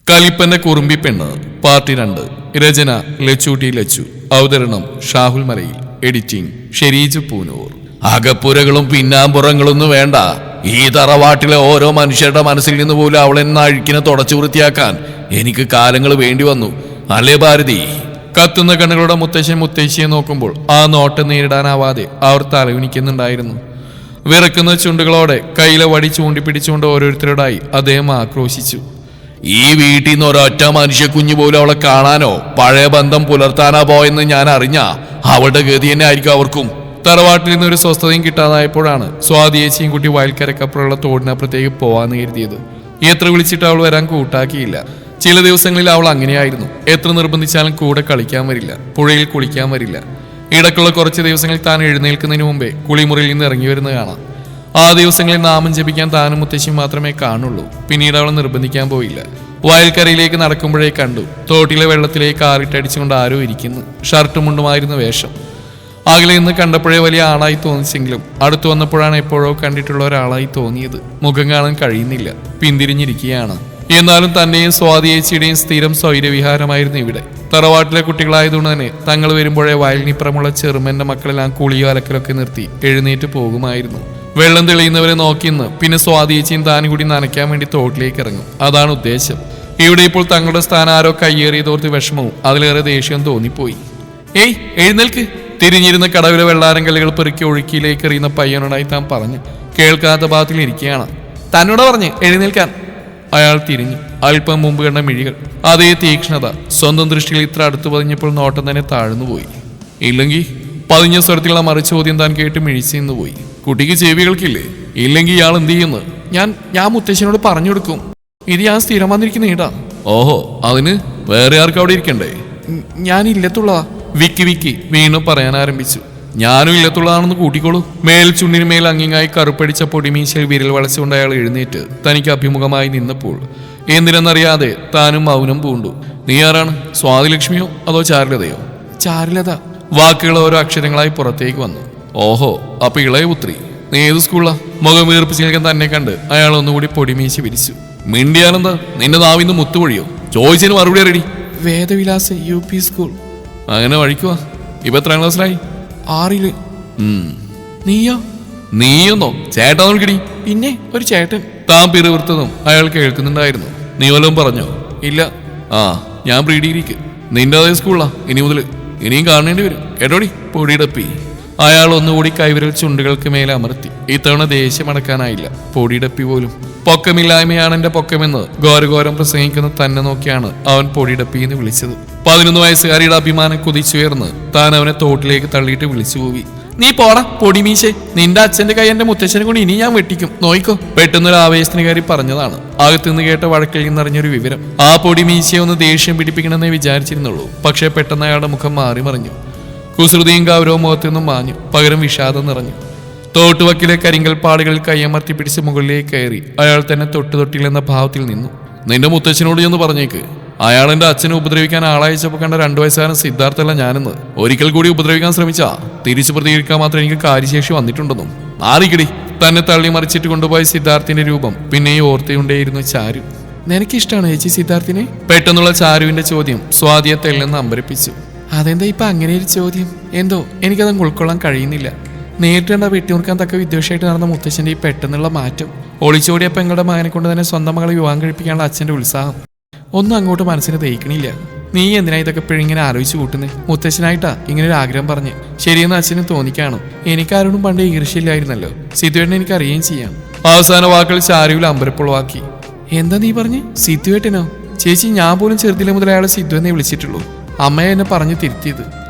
കലിപ്പന്റെ കുറുമ്പി പെണ്ണ് പാർട്ടി 2. രചന ലച്ചൂട്ടി ലച്ചു. അവതരണം ഷാഹുൽ മലയിൽ. എഡിറ്റിംഗ് ഷെരീജ് പൂനൂർ. അകപ്പുരകളും പിന്നാമ്പുറങ്ങളൊന്നും വേണ്ട. ഈ തറവാട്ടിലെ ഓരോ മനുഷ്യരുടെ മനസ്സിൽ നിന്ന് പോലും അവളെന്ന അഴുക്കിനെ തുടച്ചു വൃത്തിയാക്കാൻ എനിക്ക് കാലങ്ങൾ വേണ്ടി വന്നു. അല്ലേ ഭാരതി? കത്തുന്ന കണ്ണുകളുടെ മുത്തശ്ശൻ മുത്തശ്ശിയെ നോക്കുമ്പോൾ ആ നോട്ടം നേരിടാനാവാതെ അവർ തലവിനിക്കുന്നുണ്ടായിരുന്നു. വിറക്കുന്ന ചുണ്ടുകളോടെ കയ്യിലെ വടി ചൂണ്ടിപ്പിടിച്ചുകൊണ്ട് ഓരോരുത്തരോടായി അദ്ദേഹം ആക്രോശിച്ചു. ഈ വീട്ടിൽ നിന്ന് ഒരൊറ്റ മനുഷ്യ കുഞ്ഞു പോലും അവളെ കാണാനോ പഴയ ബന്ധം പുലർത്താനോ പോയെന്ന് ഞാൻ അറിഞ്ഞ അവളുടെ ഗതി തന്നെ ആയിരിക്കും അവർക്കും. തറവാട്ടിൽ നിന്ന് ഒരു സ്വസ്ഥതയും കിട്ടാതായപ്പോഴാണ് സ്വാതിയേച്ചിയും കുട്ടി വയൽക്കരക്കപ്പുറമുള്ള തോടിനപ്പുറത്തേക്ക് പോവാന്ന് കരുതിയത്. എത്ര വിളിച്ചിട്ട് അവൾ വരാൻ കൂട്ടാക്കിയില്ല. ചില ദിവസങ്ങളിൽ അവൾ അങ്ങനെയായിരുന്നു. എത്ര നിർബന്ധിച്ചാലും കൂടെ കളിക്കാൻ വരില്ല, പുഴയിൽ കുളിക്കാൻ വരില്ല. ഇടയ്ക്കുള്ള കുറച്ച് ദിവസങ്ങളിൽ താൻ എഴുന്നേൽക്കുന്നതിന് മുമ്പേ കുളിമുറിയിൽ നിന്ന് ഇറങ്ങി വരുന്നത് കാണാം. ആ ദിവസങ്ങളിൽ നാമം ജപിക്കാൻ താനും മുത്തശ്ശിയും മാത്രമേ കാണുള്ളൂ. പിന്നീട് അവൾ നിർബന്ധിക്കാൻ പോയില്ല. വയൽക്കരയിലേക്ക് നടക്കുമ്പോഴേ കണ്ടു തോട്ടിലെ വെള്ളത്തിലേക്ക് കാറിട്ടടിച്ചുകൊണ്ട് ആരോ ഇരിക്കുന്നു. ഷർട്ടും മുണ്ടുമായിരുന്ന വേഷം. അകലെ നിന്ന് കണ്ടപ്പോഴേ വലിയ ആളായി തോന്നിച്ചെങ്കിലും അടുത്തു വന്നപ്പോഴാണ് എപ്പോഴോ കണ്ടിട്ടുള്ള ഒരാളായി തോന്നിയത്. മുഖം കാണാൻ കഴിയുന്നില്ല, പിന്തിരിഞ്ഞിരിക്കുകയാണ്. എന്നാലും തന്നെയും സ്വാതിയേച്ചിയുടെയും സ്ഥിരം സ്വൈരവിഹാരമായിരുന്നു ഇവിടെ. തറവാട്ടിലെ കുട്ടികളായതുകൊണ്ട് തന്നെ തങ്ങൾ വരുമ്പോഴേ വയലിനിപ്പുറമുള്ള ചെറുമന്റെ മക്കളെല്ലാം കുളിയോ അലക്കലൊക്കെ നിർത്തി എഴുന്നേറ്റ് പോകുമായിരുന്നു. വെള്ളം തെളിയുന്നവരെ നോക്കിന്ന് പിന്നെ സ്വാതിയേച്ചിയും താനും കൂടി നനയ്ക്കാൻ വേണ്ടി തോട്ടിലേക്ക് ഇറങ്ങും. അതാണ് ഉദ്ദേശം. ഇവിടെ ഇപ്പോൾ തങ്ങളുടെ സ്ഥാനം ആരോ കയ്യേറിയതോർത്ത് വിഷമവും അതിലേറെ ദേഷ്യവും തോന്നിപ്പോയി. ഏയ് എഴുന്നേൽക്ക്! തിരിഞ്ഞിരുന്ന കടവിലെ വെള്ളാരങ്കല്ലുകൾ പെറുക്കി ഒഴുക്കിയിലേക്ക് എറിയുന്ന പയ്യനോടായി താൻ പറഞ്ഞു. കേൾക്കാത്ത ഭാഗത്തിൽ ഇരിക്കുകയാണ്. തന്നോട് പറഞ്ഞ് എഴുന്നേൽക്കാൻ. അയാൾ തിരിഞ്ഞു. അല്പം മുമ്പ് കണ്ട മിഴികൾ, അതേ തീക്ഷ്ണത സ്വന്തം ദൃഷ്ടിയിൽ ഇത്ര അടുത്ത് പതിഞ്ഞപ്പോൾ നോട്ടം തന്നെ താഴ്ന്നുപോയി. ഇല്ലെങ്കിൽ പതിഞ്ഞ സ്വരത്തിലുള്ള മറുചോദ്യം താൻ കേട്ട് മിഴിച്ചു നിന്ന് പോയി. കുട്ടിക്ക് ചെവികൾക്കില്ലേ? ഇല്ലെങ്കിൽ ഇയാൾ എന്ത് ചെയ്യുന്നു? ഞാൻ മുത്തശ്ശനോട് പറഞ്ഞു കൊടുക്കും. ഇത് ഞാൻ സ്ഥിരം വന്നിരിക്കുന്ന ഇടാ. ഓഹോ, അതിന് വേറെ ആർക്കും അവിടെ ഇരിക്കണ്ടേ? ഞാൻ ഇല്ലത്തുള്ളതാ. വിക്കി വീണ്ടും പറയാൻ ആരംഭിച്ചു. ഞാനും ഇല്ലത്തുള്ളതാണെന്ന് കൂട്ടിക്കോളൂ. മേൽ ചുണ്ടിനുമേൽ അങ്ങിങ്ങായി കറുപ്പടിച്ച പൊടിമീശയിൽ വിരൽ വളച്ചുകൊണ്ട് അയാൾ എഴുന്നേറ്റ് തനിക്ക് അഭിമുഖമായി നിന്നപ്പോൾ എന്തിനെന്നറിയാതെ താനും മൗനം പൂണ്ടു. നീ ആരാണ്? സ്വാതിലക്ഷ്മിയോ അതോ ചാരുലതയോ? ചാരുലത. വാക്കുകൾ ഓരോ അക്ഷരങ്ങളായി പുറത്തേക്ക് വന്നു. ഓഹോ, അപ്പൊ ഇളയ പുത്രി. നീ ഏത് സ്കൂളിലാ? മുഖം വീർപ്പിച്ച് നിൽക്കാൻ തന്നെ കണ്ട് അയാൾ ഒന്നുകൂടി പൊടിമീശി വിരിച്ചു. മിണ്ടിയാലെന്താ? നിന്റെ നാവിന്ന് മുത്തുപൊഴിയോ? ചോദിച്ചതിന് മറുപടി റെഡി. വേദവിലാസ UP school. അങ്ങനെ വഴിക്കുവാ. ഇപ്പൊ എത്രാം ക്ലാസ്സിലായി? 6. നീയോ? നീയൊന്നോ? ചേട്ടാ നോക്കിടി. പിന്നെ ഒരു ചേട്ടൻ. താൻ പിറുവിർത്തതും അയാൾ കേൾക്കുന്നുണ്ടായിരുന്നു. നീ വല്ലതും പറഞ്ഞോ? ഇല്ല. ആ, ഞാൻ പ്രീഡിഗ്രിക്ക്. നിന്റെ അതേ സ്കൂളിലാ ഇനി മുതൽ. ഇനിയും കാണേണ്ടി വരും കേട്ടോടി പൊടിയിടപ്പി. അയാൾ ഒന്നുകൂടി കൈവിരൽ ചുണ്ടുകൾക്ക് മേലെ അമർത്തി. ഇത്തവണ ദേഷ്യം അടക്കാനായില്ല. പൊടിയിടപ്പി പോലും. പൊക്കമില്ലായ്മയാണ് എന്റെ പൊക്കമെന്ന് ഘോരഘോരം പ്രസംഗിക്കുന്ന തന്നെ നോക്കിയാണ് അവൻ പൊടിയിടപ്പി എന്ന് വിളിച്ചത്. 11 വയസ്സുകാരിയുടെ അഭിമാനം കുതിച്ചുയർന്ന് താൻ അവനെ തോട്ടിലേക്ക് തള്ളിയിട്ട് വിളിച്ചു പോയി. നീ പോടാ പൊടിമീശെ. നിന്റെ അച്ഛന്റെ കൈ എന്റെ മുത്തച്ഛനെ കൊണ്ട് ഇനി ഞാൻ വെട്ടിക്കും, നോയിക്കോ. പെട്ടെന്നൊരു ആവേശത്തിന് കയറി പറഞ്ഞതാണ്. അകത്തുനിന്ന് കേട്ട വഴക്കിൽ നിന്നറിഞ്ഞൊരു വിവരം. ആ പൊടിമീശയെ ഒന്ന് ദേഷ്യം പിടിപ്പിക്കണമെന്നേ വിചാരിച്ചിരുന്നുള്ളൂ. പക്ഷേ പെട്ടെന്ന് അയാളുടെ മുഖം മാറി മറിഞ്ഞു. കുസൃതിയും ഗൗരവവും മുഖത്തു നിന്നും മാഞ്ഞു. പകരം വിഷാദം നിറഞ്ഞു. തോട്ടുവക്കിലെ കരിങ്കൽ പാടുകളിൽ കയ്യമർത്തി പിടിച്ച് മുകളിലേക്ക് കയറി അയാൾ തന്നെ തൊട്ടില്ലെന്ന ഭാവത്തിൽ നിന്നു. നിന്റെ മുത്തച്ഛനോട് ചെന്ന് പറഞ്ഞേക്ക്, അയാൾ എന്റെ അച്ഛനെ ഉപദ്രവിക്കാൻ ആളയച്ചപ്പോൾ കണ്ട 2 വയസ്സുകാരൻ സിദ്ധാർത്ഥല്ല ഞാനെന്ന്. ഒരിക്കൽ കൂടി ഉപദ്രവിക്കാൻ ശ്രമിച്ചാ തിരിച്ചു പ്രതികരിക്കാൻ മാത്രം എനിക്ക് കാര്യശേഷി വന്നിട്ടുണ്ടെന്നും. ആറിക്കടി. തന്നെ തള്ളി മറിച്ചിട്ട് കൊണ്ടുപോയ സിദ്ധാർത്ഥിന്റെ രൂപം പിന്നെയും ഓർത്തയുണ്ടേയിരുന്നു ചാരു. നിനക്കിഷ്ടമാണ് ചേച്ചി സിദ്ധാർത്ഥിനെ? പെട്ടെന്നുള്ള ചാരുവിന്റെ ചോദ്യം സ്വാതിയെ തെല്ലെന്ന് അമ്പരപ്പിച്ചു. അതെന്താ ഇപ്പൊ അങ്ങനെ ഒരു ചോദ്യം? എന്തോ എനിക്കത് ഉൾക്കൊള്ളാൻ കഴിയുന്നില്ല. നേരിട്ട് കണ്ട വെട്ടിമുറുക്കാൻ തക്ക വിദ്വേഷമായിട്ട് നടന്ന മുത്തശ്ശന്റെ ഈ പെട്ടെന്നുള്ള മാറ്റം. ഒളിച്ചോടിയ പെങ്ങളുടെ മകനെ കൊണ്ട് തന്നെ സ്വന്തം മകളെ വിവാഹം കഴിപ്പിക്കാനുള്ള അച്ഛന്റെ ഉത്സാഹം ഒന്നും അങ്ങോട്ട് മനസ്സിനെ ദഹിക്കണില്ല. നീ എന്തിനാ ഇതൊക്കെ ഇങ്ങനെ ആലോചിച്ച് കൂട്ടുന്നേ? മുത്തശ്ശനായിട്ടാ ഇങ്ങനെ ഒരു ആഗ്രഹം പറഞ്ഞ് ശരിയെന്ന് അച്ഛന് തോന്നിക്കാണോ? എനിക്കാരോടും പണ്ട് ഈർഷ്യയില്ലായിരുന്നല്ലോ. സിദ്ധുവേട്ടനെ എനിക്ക് അറിയുകയും ചെയ്യാം. അവസാന വാക്കുകൾ ചാരുവിൽ അമ്പരപ്പുളവാക്കി. എന്താ നീ പറഞ്ഞ്? സിദ്ധുവേട്ടനോ? ചേച്ചി, ഞാൻ പോലും ചെറുതിലെ മുതൽ അയാളെ സിദ്ധു എന്നേ വിളിച്ചിട്ടുള്ളൂ. അമ്മയെ എന്നെ പറഞ്ഞു തിരുത്തിയത്.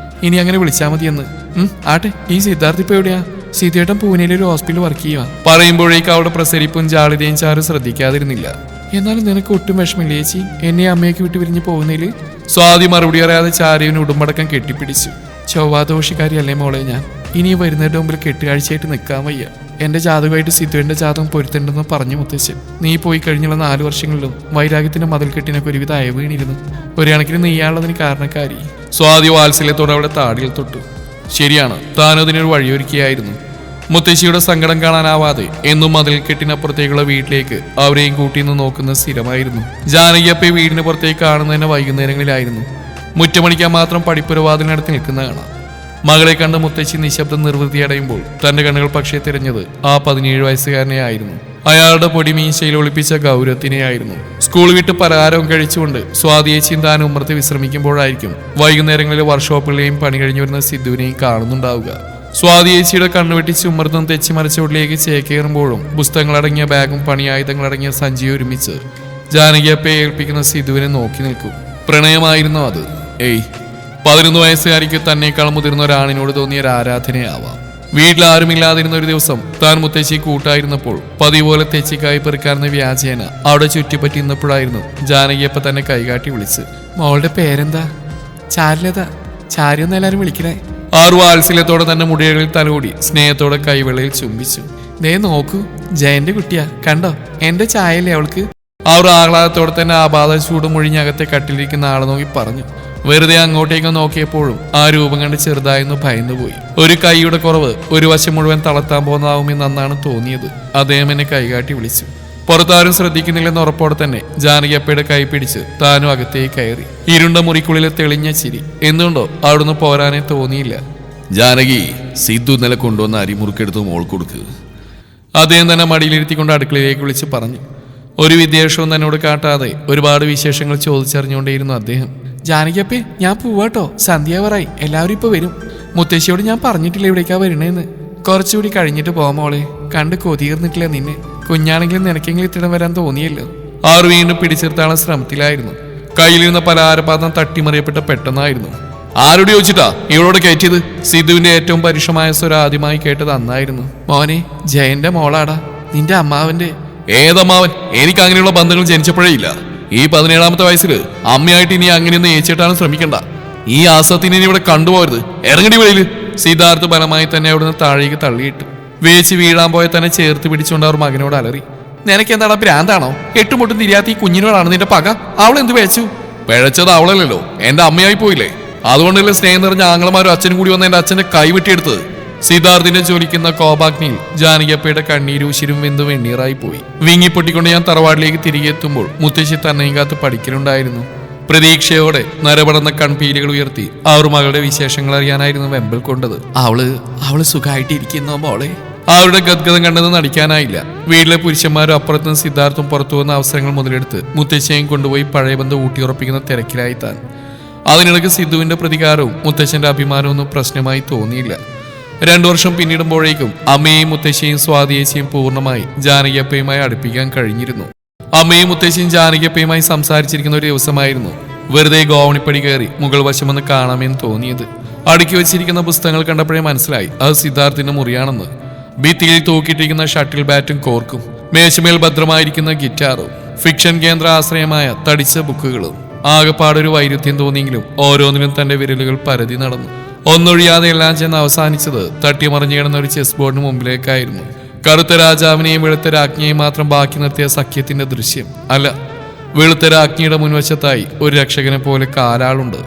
ഇനി അങ്ങനെ വിളിച്ചാൽ മതിയെന്ന്. ആട്ടെ, ഈ സിദ്ധാർത്ഥ് ഇപ്പൊ എവിടെയാ? സിദ്ധുവേട്ടൻ പൂനെയിലെ ഒരു ഹോസ്പിറ്റലിൽ വർക്ക് ചെയ്യുക. പറയുമ്പോഴേക്ക് അവിടെ പ്രസരിപ്പും ജാളിതയും ചാരും ശ്രദ്ധിക്കാതിരുന്നില്ല. എന്നാലും നിനക്ക് ഒട്ടും വിഷമില്ല ചേച്ചി എന്നെ അമ്മയൊക്കെ വിട്ട് പിരിഞ്ഞ് പോകുന്നതിൽ? സ്വാതി മറുപടി അറിയാതെ ചാരുവിന് ഉടുമ്പടക്കം കെട്ടിപ്പിടിച്ചു. ചൊവ്വാദോഷിക്കാരിയല്ലേ മോളെ ഞാൻ. ഇനി വരുന്നതിന്റെ മുമ്പിൽ കെട്ടുകാഴ്ചയായിട്ട് നിൽക്കാൻ വയ്യ. എന്റെ ജാതകമായിട്ട് സിദ്ധുവിന്റെ ജാതകം പൊരുത്തണ്ടെന്ന് പറഞ്ഞു മുത്തശ്ശൻ. നീ പോയി കഴിഞ്ഞുള്ള 4 വർഷങ്ങളിലും വൈരാഗ്യത്തിന്റെ മതിൽക്കെട്ടിനൊക്കെ ഒരുവിധ അയവീണിരുന്നു. ഒരു കണക്കിന് നീയാളുള്ളതിന് കാരണക്കാരി. സ്വാതി വാത്സല്യത്തോടെ അവളെ താടിയിൽ തൊട്ടു. ശരിയാണ്, താനതിനൊരു വഴിയൊരുക്കിയായിരുന്നു. മുത്തശ്ശിയുടെ സങ്കടം കാണാനാവാതെ എന്നും മതിൽ കെട്ടിനപ്പുറത്തേക്കുള്ള വീട്ടിലേക്ക് അവരെയും കൂട്ടിന്ന് നോക്കുന്നത് സ്ഥിരമായിരുന്നു. ജാനകിയപ്പയെ വീടിന് പുറത്തേക്ക് കാണുന്നതിന് വൈകുന്നേരങ്ങളിലായിരുന്നു. മുറ്റമണിക്കാൻ മാത്രം പടിപ്പുരവാതിലിനടുത്ത് നിൽക്കുന്ന കാണാം. മകളെ കണ്ട് മുത്തശ്ശി നിശബ്ദം നിർവൃത്തിയടയുമ്പോൾ തന്റെ കണ്ണുകൾ പക്ഷേ തിരഞ്ഞത് ആ 17 വയസ്സുകാരനെ ആയിരുന്നു. അയാളുടെ പൊടി മീശയിൽ ഒളിപ്പിച്ച ഗൗരവത്തിനെയായിരുന്നു. സ്കൂൾ വിട്ട് പലഹാരവും കഴിച്ചുകൊണ്ട് സ്വാതിയേച്ചിയും താൻ ഉമ്മർത്ത് വിശ്രമിക്കുമ്പോഴായിരിക്കും വൈകുന്നേരങ്ങളിൽ വർക്ക്ഷോപ്പുകളെയും പണി കഴിഞ്ഞു വരുന്ന സിദ്ധുവിനെയും കാണുന്നുണ്ടാവുക. സ്വാതിയേച്ചിയുടെ കണ്ണുവെട്ടിച്ച് ഉമ്മർത്തും തെച്ചി മറിച്ചുള്ളിലേക്ക് ചേക്കേറുമ്പോഴും പുസ്തകങ്ങളടങ്ങിയ ബാഗും പണിയായുധങ്ങളടങ്ങിയ സഞ്ചി ഒരുമിച്ച് ജാനകിയപ്പയെ ഏൽപ്പിക്കുന്ന സിദ്ധുവിനെ നോക്കി നിൽക്കും. പ്രണയമായിരുന്നു അത്. 11 വയസ്സുകാരിക്ക് തന്നേക്കാൾ മുതിർന്ന ഒരാണിനോട് തോന്നിയ ഒരു ആരാധനയാവാം. വീട്ടിൽ ആരുമില്ലാതിരുന്ന ഒരു ദിവസം താൻ മുത്തശ്ശി കൂട്ടായിരുന്നപ്പോൾ പതിവ് പോലെ തെച്ചിക്കായി പെറുക്കാറുന്ന വ്യാജേന അവിടെ ചുറ്റിപ്പറ്റി നിന്നപ്പോഴായിരുന്നു ജാനകിയപ്പ തന്നെ കൈകാട്ടി വിളിച്ച്, മോളുടെ പേരെന്താ? ചാരുലത. ചാരിയൊന്നും എല്ലാരും വിളിക്കണേ. ആറു വാത്സല്യത്തോടെ തന്നെ മുടികളിൽ തലോടി സ്നേഹത്തോടെ കൈവെള്ളയിൽ ചുംബിച്ചു. ദേ നോക്കൂ, ജയന്റെ കുട്ടിയാ, കണ്ടോ? എന്റെ ചായല്ലേ അവൾക്ക്? അവർ ആഹ്ലാദത്തോടെ തന്നെ ആപാദ ചൂട് മൊഴിഞ്ഞകത്തെ കട്ടിലിരിക്കുന്ന ആളെ നോക്കി പറഞ്ഞു. വെറുതെ അങ്ങോട്ടേക്ക് നോക്കിയപ്പോഴും ആ രൂപം കണ്ട് ചെറുതായെന്ന് ഭയന്നുപോയി. ഒരു കൈയുടെ കുറവ് ഒരു വശം മുഴുവൻ തളർത്താൻ പോകുന്നതാവുമെന്ന് അന്നാണ് തോന്നിയത്. അദ്ദേഹം എന്നെ കൈകാട്ടി വിളിച്ചു. പുറത്താരും ശ്രദ്ധിക്കുന്നില്ലെന്ന് ഉറപ്പോടെ തന്നെ ജാനകിയപ്പയുടെ കൈ പിടിച്ച് താനും അകത്തേക്ക് കയറി. ഇരുണ്ട മുറിക്കുള്ളിലെ തെളിഞ്ഞ ചിരി. എന്തുകൊണ്ടോ അവിടുന്ന് പോരാനേ തോന്നിയില്ല. ജാനകി, സിദ്ധു ഇന്നലെ കൊണ്ടുവന്ന അരിമുറുക്കെടുത്ത് മോൾ കൊടുക്ക്. അദ്ദേഹം തന്നെ മടിയിലിരുത്തിക്കൊണ്ട് അടുക്കളയിലേക്ക് വിളിച്ച് പറഞ്ഞു. ഒരു വിദ്വേഷവും തന്നോട് കാട്ടാതെ ഒരുപാട് വിശേഷങ്ങൾ ചോദിച്ചറിഞ്ഞുകൊണ്ടേയിരുന്നു അദ്ദേഹം. ജാനകിയപ്പേ, ഞാൻ പോവാട്ടോ, സന്ധ്യാവറായി, എല്ലാവരും ഇപ്പൊ വരും. മുത്തശ്ശിയോട് ഞാൻ പറഞ്ഞിട്ടില്ല ഇവിടേക്കാ വരണേന്ന്. കുറച്ചുകൂടി കഴിഞ്ഞിട്ട് പോവാം മോളെ, കണ്ട് കൊതിർന്നിട്ടില്ല നിന്നെ. കുഞ്ഞാണെങ്കിലും നിനക്കെങ്കിലും ഇത്തിടം വരാൻ തോന്നിയല്ലോ. ആറ് വീണ്ടും പിടിച്ചെടുത്താനുള്ള ശ്രമത്തിലായിരുന്നു. കയ്യിലിരുന്ന പലഹാരപാത്രം തട്ടിമറിയപ്പെട്ട പെട്ടെന്നായിരുന്നു. ആരോട് ചോദിച്ചിട്ടാ ഇവളോട് കയറ്റിയത്? സിദ്ധുവിന്റെ ഏറ്റവും പരുഷമായ സ്വരം ആദ്യമായി കേട്ടത് അന്നായിരുന്നു. മോനെ, ജയന്റെ മോളാടാ, നിന്റെ അമ്മാവന്റെ. ഏതമ്മാവൻ? എനിക്ക് അങ്ങനെയുള്ള ബന്ധങ്ങൾ ജനിച്ചപ്പോഴേ ഇല്ല. ഈ 17ാമത്തെ വയസ്സിൽ അമ്മയായിട്ട് ഇനി അങ്ങനെയൊന്നും ഏച്ചിട്ടാണ് ശ്രമിക്കണ്ട. ഈ ആസത്തിനെ ഇവിടെ കണ്ടുപോകരുത്. ഇറങ്ങടി വെളിയിൽ. സിദ്ധാർത്ഥ് ബലമായി തന്നെ അവിടുന്ന് താഴേക്ക് തള്ളിയിട്ടു. വേച്ച് വീഴാൻ പോയ തന്നെ ചേർത്ത് പിടിച്ചുകൊണ്ട് അവർ മകനോട് അലറി. നിനക്കെന്താടാ ഭ്രാന്താണോ? എട്ടുമുട്ടും തിരിയാത്ത ഈ കുഞ്ഞിനോടാണ് നിന്റെ പക. അവളെന്ത് പിഴച്ചു? പിഴച്ചത് അവളല്ലല്ലോ, എന്റെ അമ്മയായി പോയില്ലേ. അതുകൊണ്ടല്ലേ സ്നേഹം നിറഞ്ഞ ആങ്ങളമാരും അച്ഛനും കൂടി വന്ന് എന്റെ അച്ഛന്റെ കൈ വെട്ടിയെടുത്തത്. സിദ്ധാർത്ഥിന്റെ ജ്വലിക്കുന്ന കോപാഗ്നിയിൽ ജാനകിയപ്പയുടെ കണ്ണീരൂശിരും വെന്തും വെണ്ണീറായി പോയി. വിങ്ങിപ്പൊട്ടിക്കൊണ്ട് ഞാൻ തറവാടിലേക്ക് തിരികെ എത്തുമ്പോൾ മുത്തശ്ശി തന്നെയും കാത്ത് പഠിക്കലുണ്ടായിരുന്നു. പ്രതീക്ഷയോടെ നരപടന്ന കൺപീലികൾ ഉയർത്തി അവർ മകളുടെ വിശേഷങ്ങൾ അറിയാനായിരുന്നു വെമ്പൽ കൊണ്ടത്. അവള് സുഖമായിട്ടിരിക്കുന്നോ മോളെ? അവരുടെ ഗദ്ഗതം കണ്ടെന്ന് നടിക്കാനായില്ല. വീട്ടിലെ പുരുഷന്മാരും അപ്പുറത്തുനിന്ന് സിദ്ധാർത്ഥും പുറത്തു വന്ന അവസരങ്ങൾ മുതലെടുത്ത് മുത്തശ്ശിയെയും കൊണ്ടുപോയി പഴയ ബന്ധം ഊട്ടിയുറപ്പിക്കുന്ന തിരക്കിലായി താൻ. അതിനിടയ്ക്ക് സിദ്ധുവിന്റെ പ്രതികാരവും മുത്തശ്ശന്റെ അഭിമാനവും ഒന്നും പ്രശ്നമായി തോന്നിയില്ല. 2 വർഷം പിന്നിടുമ്പോഴേക്കും അമ്മയെയും മുത്തശ്ശിയും സ്വാതിയേച്ചിയും പൂർണ്ണമായി ജാനകിയപ്പയുമായി അടുപ്പിക്കാൻ കഴിഞ്ഞിരുന്നു. അമ്മയും മുത്തശ്ശിയും ജാനകിയപ്പയുമായി സംസാരിച്ചിരിക്കുന്ന ഒരു ദിവസമായിരുന്നു വെറുതെ ഗോവണിപ്പടി കയറി മുകൾ വശമെന്ന് കാണാമെന്ന് തോന്നിയത്. അടുക്കി വെച്ചിരിക്കുന്ന പുസ്തകങ്ങൾ കണ്ടപ്പോഴേ മനസ്സിലായി അത് സിദ്ധാർത്ഥിന്റെ മുറിയാണെന്ന്. ഭിത്തിയിൽ തൂക്കിയിട്ടിരിക്കുന്ന ഷട്ടിൽ ബാറ്റും കോർക്കും, മേശമേൽ ഭദ്രമായിരിക്കുന്ന ഗിറ്റാറും, ഫിക്ഷൻ കേന്ദ്ര ആശ്രയമായ തടിച്ച ബുക്കുകളും. ആകെപ്പാടൊരു വൈരുദ്ധ്യം തോന്നിയെങ്കിലും ഓരോന്നിലും തന്റെ വിരലുകൾ പരതി നടന്നു. ഒന്നൊഴിയാതെ എല്ലാം ചെന്ന് അവസാനിച്ചത് തട്ടിമറിഞ്ഞു കിടന്ന ഒരു ചെസ് ബോർഡിന് മുമ്പിലേക്കായിരുന്നു. കറുത്ത രാജാവിനെയും വെളുത്ത രാജ്ഞിയെയും മാത്രം ബാക്കി നിർത്തിയ സഖ്യത്തിന്റെ ദൃശ്യം അല്ല. വെളുത്ത രാജ്ഞിയുടെ മുൻവശത്തായി ഒരു രക്ഷകനെ പോലെ കാലാളുണ്ട്.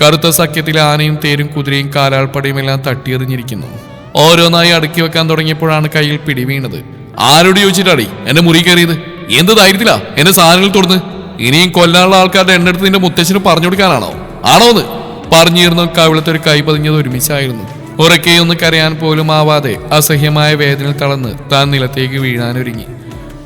കറുത്ത സഖ്യത്തിലെ ആനയും തേരും കുതിരയും കാലാൾപ്പടയും എല്ലാം തട്ടിയെറിഞ്ഞിരിക്കുന്നു. ഓരോന്നായി അടുക്കി വെക്കാൻ തുടങ്ങിയപ്പോഴാണ് കയ്യിൽ പിടിവീണത്. ആരോട് ചോദിച്ചിട്ടാടി എന്റെ മുറി കയറിയത്? എന്ത് ധൈര്യത്തിലാ എന്റെ സാധനങ്ങൾ തുറന്ന്? ഇനിയും കൊല്ലാനുള്ള ആൾക്കാരുടെ എണ്ണെടുത്ത് നിന്റെ മുത്തശ്ശിന് പറഞ്ഞു കൊടുക്കാനാണോ? ആണോന്ന് പറഞ്ഞിരുന്നു. കവിളത്തൊരു കൈ പതിഞ്ഞത് ഒരുമിച്ചായിരുന്നു. ഉറക്കെയൊന്ന് കരയാൻ പോലും ആവാതെ അസഹ്യമായ വേദനയിൽ തളർന്ന് താൻ നിലത്തേക്ക് വീഴാനൊരുങ്ങി.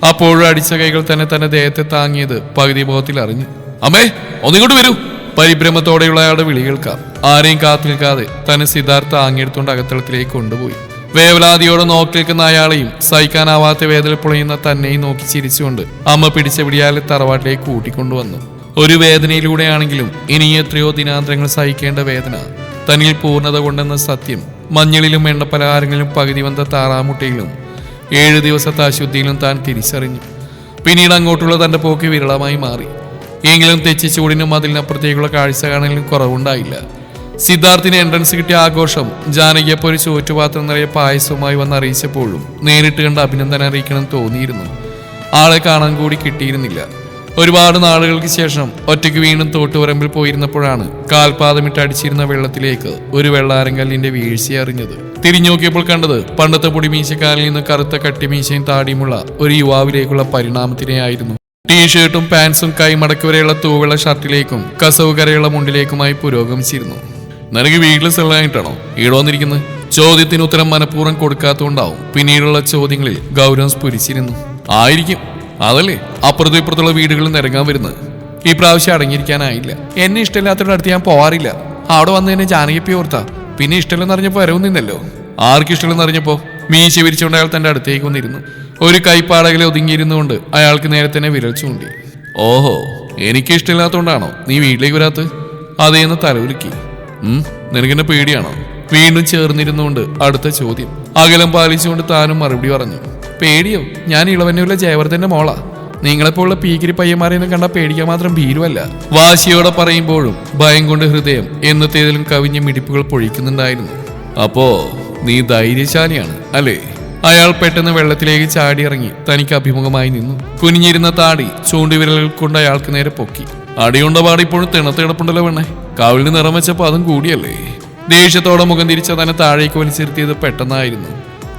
അപ്പോഴും അടിച്ച കൈകൾ തന്നെ തന്റെ ദേഹത്തെ താങ്ങിയത് പകുതി ബോധത്തിൽ അറിഞ്ഞു. അമ്മേ, ഒന്നിങ്ങോട്ട് വരൂ. പരിഭ്രമത്തോടെയുള്ള അയാളുടെ വിളി കേൾക്കാം. ആരെയും കാത്തു നിൽക്കാതെ തന്നെ സിദ്ധാർത്ഥ താങ്ങിയെടുത്തുകൊണ്ട് അകത്തളത്തിലേക്ക് കൊണ്ടുപോയി. വേവലാതിയോടെ നോക്കി നിൽക്കുന്ന അയാളെയും സഹിക്കാനാവാത്ത വേദന പൊളയുന്ന തന്നെയും നോക്കി ചിരിച്ചുകൊണ്ട് അമ്മ പിടിച്ച പിടിയാലെ തറവാട്ടിലേക്ക് കൂട്ടിക്കൊണ്ടുവന്നു. ഒരു വേദനയിലൂടെയാണെങ്കിലും ഇനി എത്രയോ ദിനാന്തരങ്ങൾ സഹിക്കേണ്ട വേദന തന്നിൽ പൂർണ്ണത കൊണ്ടെന്ന സത്യം മഞ്ഞളിലും എണ്ണപ്പലഹാരങ്ങളിലും പകുതി വന്ന താറാമുട്ടയിലും 7 ദിവസത്തെ അശുദ്ധിയിലും താൻ തിരിച്ചറിഞ്ഞു. പിന്നീട് അങ്ങോട്ടുള്ള തന്റെ പോക്ക് വിരളമായി മാറി. എങ്കിലും തെച്ചിച്ചൂടിനും അതിലിനപ്പുറത്തേക്കുള്ള കാഴ്ച കാണലിനും കുറവുണ്ടായില്ല. സിദ്ധാർത്ഥിന് എൻട്രൻസ് കിട്ടിയ ആഘോഷം ജാനകിയപ്പോൾ ഒരു ചുറ്റുപാത്രം നിറയെ പായസവുമായി വന്ന് അറിയിച്ചപ്പോഴും നേരിട്ട് കണ്ട് അഭിനന്ദനം അറിയിക്കണം തോന്നിയിരുന്നു. ആളെ കാണാൻ കൂടി കിട്ടിയിരുന്നില്ല. ഒരുപാട് നാളുകൾക്ക് ശേഷം ഒറ്റയ്ക്ക് വീണ്ടും തോട്ടുപറമ്പിൽ പോയിരുന്നപ്പോഴാണ് കാൽപാദമിട്ട് അടിച്ചിരുന്ന വെള്ളത്തിലേക്ക് ഒരു വെള്ളാരങ്കല്ലിന്റെ വീഴ്ച അറിഞ്ഞത്. തിരിഞ്ഞു നോക്കിയപ്പോൾ കണ്ടത് പണ്ടത്തെ പൊടിമീശക്കാരിൽ നിന്ന് കറുത്ത കട്ടിമീശയും താടിയുമുള്ള ഒരു യുവാവിലേക്കുള്ള പരിണാമത്തിനെയായിരുന്നു. ടീഷർട്ടും പാൻസും കൈമടക്ക് വരെയുള്ള തൂവെള്ള ഷർട്ടിലേക്കും കസവ് കരയുള്ള മുണ്ടിലേക്കുമായി പുരോഗമിച്ചിരുന്നു. നിനക്ക് വീട്ടിൽ സെല്ലായിട്ടാണോ ഈട വന്നിരിക്കുന്നത്? ചോദ്യത്തിന് ഉത്തരം മനഃപൂർവ്വം കൊടുക്കാത്തതുകൊണ്ടാവും പിന്നീടുള്ള ചോദ്യങ്ങളിൽ ഗൗരവം സ്ഫുരിച്ചിരുന്നു. ആയിരിക്കും, അതല്ലേ അപ്പുറത്തും ഇപ്പുറത്തുള്ള വീടുകളിൽ നിരങ്ങാൻ വരുന്നത്. ഈ പ്രാവശ്യം അടങ്ങിയിരിക്കാനായില്ല. എന്നെ ഇഷ്ടമില്ലാത്തവരുടെ അടുത്ത് ഞാൻ പോവാറില്ല. അവിടെ വന്ന് തന്നെ ജാനകിപ്പി ഓർത്താ പിന്നെ ഇഷ്ടമില്ലെന്ന് അറിഞ്ഞപ്പോ വരവുന്നില്ലല്ലോ. ആർക്കും ഇഷ്ടമില്ലെന്ന് അറിഞ്ഞപ്പോ മീശ വിരിച്ചുകൊണ്ട് അയാൾ തന്റെ അടുത്തേക്ക് വന്നിരുന്നു. ഒരു കൈപ്പാടകലെ ഒതുങ്ങിയിരുന്നുകൊണ്ട് അയാൾക്ക് നേരെ തന്നെ വിരൽ ചൂണ്ടി. ഓഹോ, എനിക്ക് ഇഷ്ടമില്ലാത്തതുകൊണ്ടാണോ നീ വീട്ടിലേക്ക് വരാത്തത്? അതേന്ന് തലവുലുക്കി. നിനക്കെന്നെ പേടിയാണോ? വീണ്ടും ചേർന്നിരുന്നുകൊണ്ട് അടുത്ത ചോദ്യം. അകലം പാലിച്ചുകൊണ്ട് താനും മറുപടി പറഞ്ഞു. പേടിയോ? ഞാൻ ഇളവന്നൂരിലെ ജയവർദ്ധന്റെ മോളാ. നിങ്ങളെപ്പോലുള്ള പീക്കിരി പയ്യന്മാരെയൊന്നും കണ്ടാൽ പേടിക്കാൻ മാത്രം ഭീരുവല്ല. വാശിയോടെ പറയുമ്പോഴും ഭയം കൊണ്ട് ഹൃദയം എന്നത്തേതിലും കവിഞ്ഞ മിടിപ്പുകൾ പൊഴിക്കുന്നുണ്ടായിരുന്നു. അപ്പോ നീ ധൈര്യശാലിയാണ് അല്ലേ? അയാൾ പെട്ടെന്ന് വെള്ളത്തിലേക്ക് ചാടിയിറങ്ങി തനിക്ക് അഭിമുഖമായി നിന്നു. കുനിഞ്ഞിരുന്ന താടി ചൂണ്ടുവിരലുകൾ കൊണ്ട് അയാൾക്ക് നേരെ പൊക്കി. അടിയുണ്ട പാടി ഇപ്പോഴും തിണത്ത് കിടപ്പുണ്ടല്ലോ പെണ്ണെ. കാവിലിന് നിറം വെച്ചപ്പോ അതും കൂടിയല്ലേ? ദേഷ്യത്തോടെ മുഖം തിരിച്ച തന്നെ താഴേക്ക് വലിച്ചിരുത്തിയത് പെട്ടെന്നായിരുന്നു.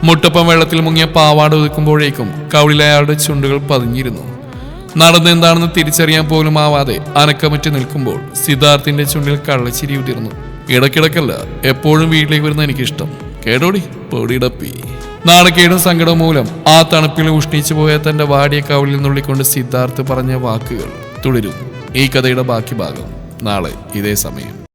മുട്ടപ്പം വെള്ളത്തിൽ മുങ്ങിയ പാവാട ഒതുക്കുമ്പോഴേക്കും കവിളിൽ അയാളുടെ ചുണ്ടുകൾ പതിഞ്ഞിരുന്നു. നടന്നെന്താണെന്ന് തിരിച്ചറിയാൻ പോലും ആവാതെ അനക്കമറ്റ് നിൽക്കുമ്പോൾ സിദ്ധാർത്ഥിന്റെ ചുണ്ടിൽ കള്ളച്ചിരി ഉതിർന്നു. ഇടക്കിടക്കല്ല, എപ്പോഴും വീട്ടിലേക്ക് വരുന്ന എനിക്കിഷ്ടം. കേടോടി പൊടിയിടപ്പി. നാണക്കേടും സങ്കടവും മൂലം ആ തണുപ്പിൽ ഉഷ്ണിച്ചു പോയ തന്റെ വാടിയ കവിളിൽ നുള്ളിക്കൊണ്ട് സിദ്ധാർത്ഥ് പറഞ്ഞ വാക്കുകൾ തുടരും. ഈ കഥയുടെ ബാക്കി ഭാഗം നാളെ ഇതേ സമയം.